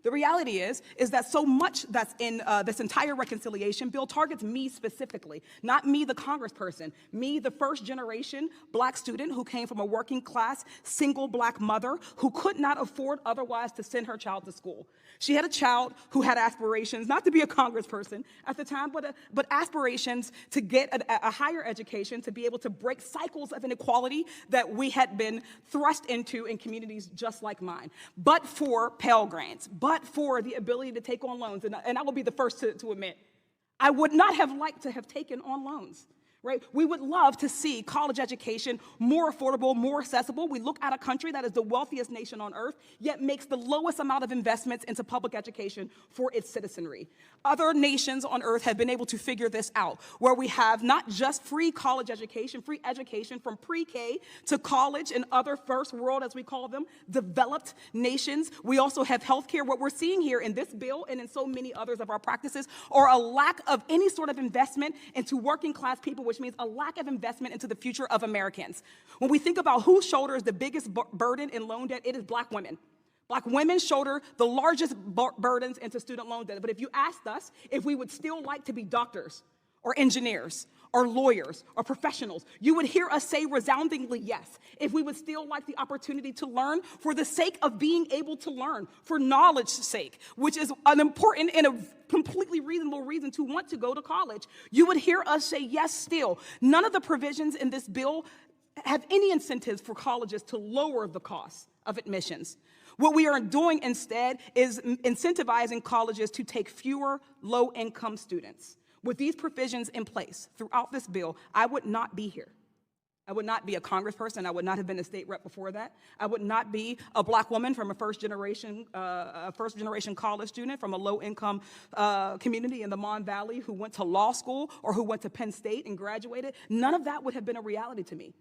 The reality is that so much that's in this entire reconciliation bill targets me specifically, not me, the congressperson, me, the first generation black student who came from a working class, single black mother who could not afford otherwise to send her child to school. She had a child who had aspirations, not to be a congressperson at the time, but aspirations to get a higher education, to be able to break cycles of inequality that we had been thrust into in communities just like mine. But for Pell Grants, but for the ability to take on loans, and I will be the first to admit, I would not have liked to have taken on loans. Right? We would love to see college education more affordable, more accessible. We look at a country that is the wealthiest nation on earth, yet makes the lowest amount of investments into public education for its citizenry. Other nations on earth have been able to figure this out, where we have not just free college education, free education from pre-K to college and other first world, as we call them, developed nations. We also have healthcare. What we're seeing here in this bill and in so many others of our practices are a lack of any sort of investment into working class people, which means a lack of investment into the future of Americans. When we think about who shoulders the biggest burden in loan debt, it is black women. Black women shoulder the largest burdens into student loan debt. But if you asked us if we would still like to be doctors or engineers or lawyers or professionals, you would hear us say resoundingly yes. If we would still like the opportunity to learn for the sake of being able to learn, for knowledge's sake, which is an important and a completely reasonable reason to want to go to college, you would hear us say yes still. None of the provisions in this bill have any incentives for colleges to lower the cost of admissions. What we are doing instead is incentivizing colleges to take fewer low-income students. With these provisions in place throughout this bill, I would not be here. I would not be a congressperson. I would not have been a state rep before that. I would not be a black woman from a first-generation college student from a low-income community in the Mon Valley who went to law school or who went to Penn State and graduated. None of that would have been a reality to me.